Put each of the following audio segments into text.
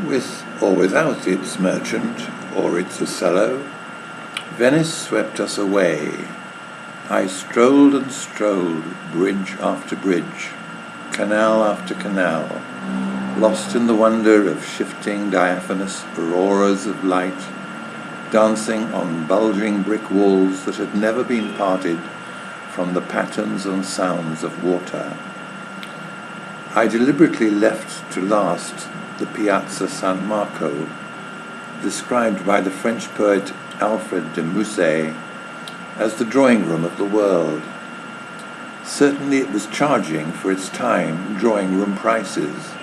With or without its merchant or its Othello, Venice swept us away. I strolled and strolled, bridge after bridge, canal after canal, lost in the wonder of shifting diaphanous auroras of light, dancing on bulging brick walls that had never been parted from the patterns and sounds of water. I deliberately left to last the Piazza San Marco, described by the French poet Alfred de Musset as the drawing room of the world. Certainly it was charging for its time drawing room prices.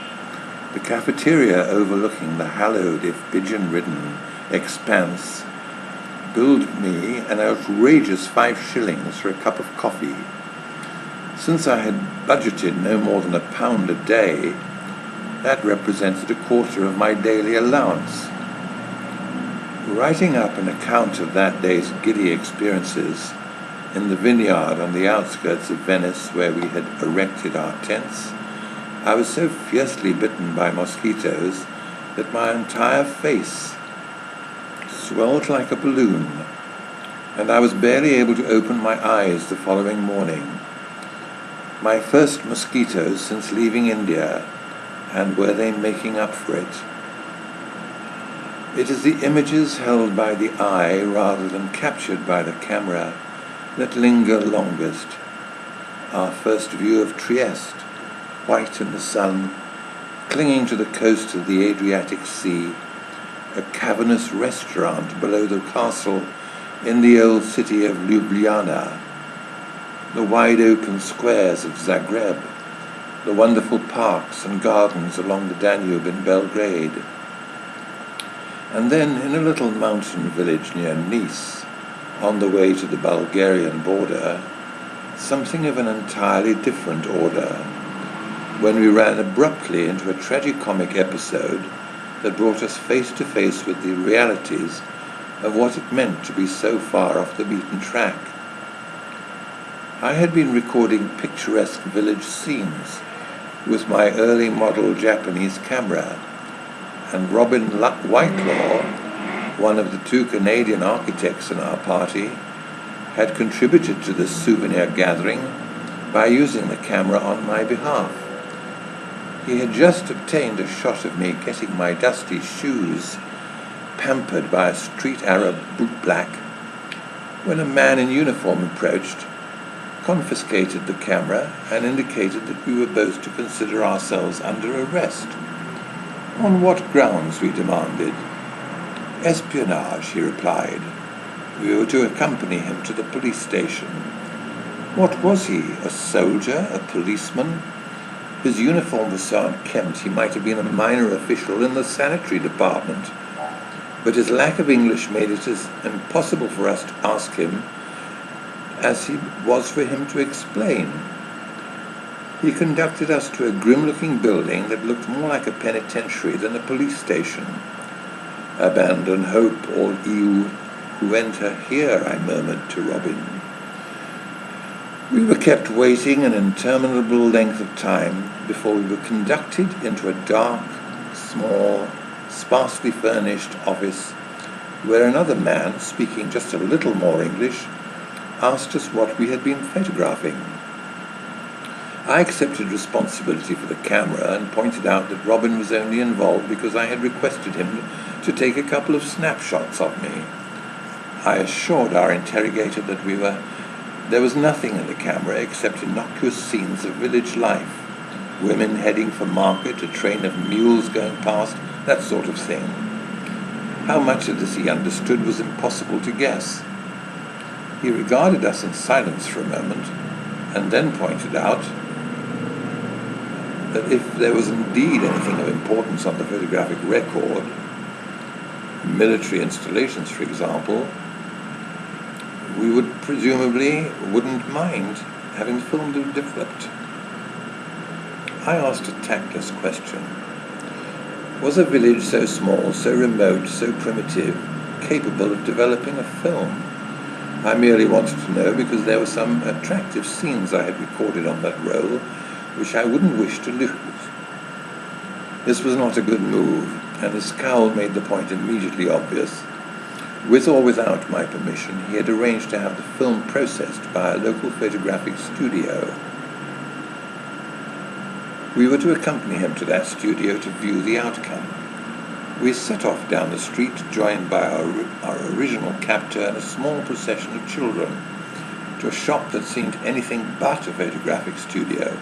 The cafeteria overlooking the hallowed, if pigeon-ridden, expanse billed me an outrageous 5 shillings for a cup of coffee. Since I had budgeted no more than £1 a day, that represented a quarter of my daily allowance. Writing up an account of that day's giddy experiences in the vineyard on the outskirts of Venice where we had erected our tents, I was so fiercely bitten by mosquitoes that my entire face swelled like a balloon, and I was barely able to open my eyes the following morning. My first mosquitoes since leaving India, and were they making up for it? It is the images held by the eye rather than captured by the camera that linger longest. Our first view of Trieste, white in the sun, clinging to the coast of the Adriatic Sea, a cavernous restaurant below the castle in the old city of Ljubljana, the wide open squares of Zagreb, the wonderful parks and gardens along the Danube in Belgrade. And then in a little mountain village near Nice, on the way to the Bulgarian border, something of an entirely different order, when we ran abruptly into a tragicomic episode that brought us face to face with the realities of what it meant to be so far off the beaten track. I had been recording picturesque village scenes with my early model Japanese camera, and Robin Whitelaw, one of the 2 Canadian architects in our party, had contributed to this souvenir gathering by using the camera on my behalf. He had just obtained a shot of me getting my dusty shoes pampered by a street Arab bootblack when a man in uniform approached, confiscated the camera, and indicated that we were both to consider ourselves under arrest. On what grounds, we demanded. Espionage, he replied. We were to accompany him to the police station. What was he, a soldier, a policeman? His uniform was so unkempt he might have been a minor official in the sanitary department, but his lack of English made it as impossible for us to ask him as it was for him to explain. He conducted us to a grim-looking building that looked more like a penitentiary than a police station. Abandon hope, all you who enter here, I murmured to Robin. We were kept waiting an interminable length of time before we were conducted into a dark, small, sparsely furnished office where another man, speaking just a little more English, asked us what we had been photographing. I accepted responsibility for the camera and pointed out that Robin was only involved because I had requested him to take a couple of snapshots of me. I assured our interrogator that there was nothing in the camera except innocuous scenes of village life, women heading for market, a train of mules going past, that sort of thing. How much of this he understood was impossible to guess. He regarded us in silence for a moment, and then pointed out that if there was indeed anything of importance on the photographic record, military installations, for example, we wouldn't mind having filmed and developed. I asked a tactless question. Was a village so small, so remote, so primitive, capable of developing a film? I merely wanted to know because there were some attractive scenes I had recorded on that roll which I wouldn't wish to lose. This was not a good move, and his scowl made the point immediately obvious. With or without my permission, he had arranged to have the film processed by a local photographic studio. We were to accompany him to that studio to view the outcome. We set off down the street, joined by our original captor and a small procession of children, to a shop that seemed anything but a photographic studio.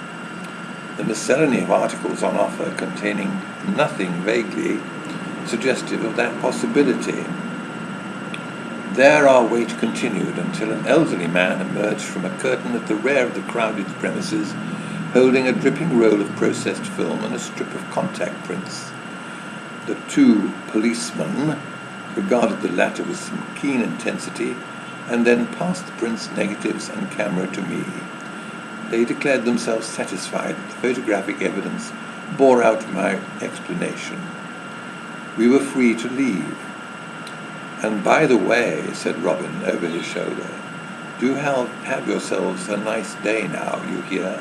The miscellany of articles on offer containing nothing vaguely suggestive of that possibility. There our wait continued until an elderly man emerged from a curtain at the rear of the crowded premises, holding a dripping roll of processed film and a strip of contact prints. The two policemen regarded the latter with some keen intensity and then passed the prints, negatives, and camera to me. They declared themselves satisfied that the photographic evidence bore out my explanation. We were free to leave. "And by the way," said Robin over his shoulder, "do have yourselves a nice day now, you hear?"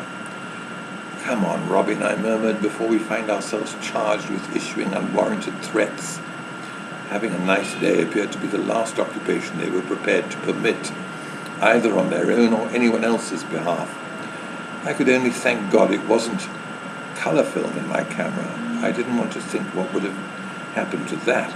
"Come on, Robin," I murmured, before we find ourselves charged with issuing unwarranted threats. Having a nice day appeared to be the last occupation they were prepared to permit, either on their own or anyone else's behalf. I could only thank God it wasn't colour film in my camera. I didn't want to think what would have happened to that.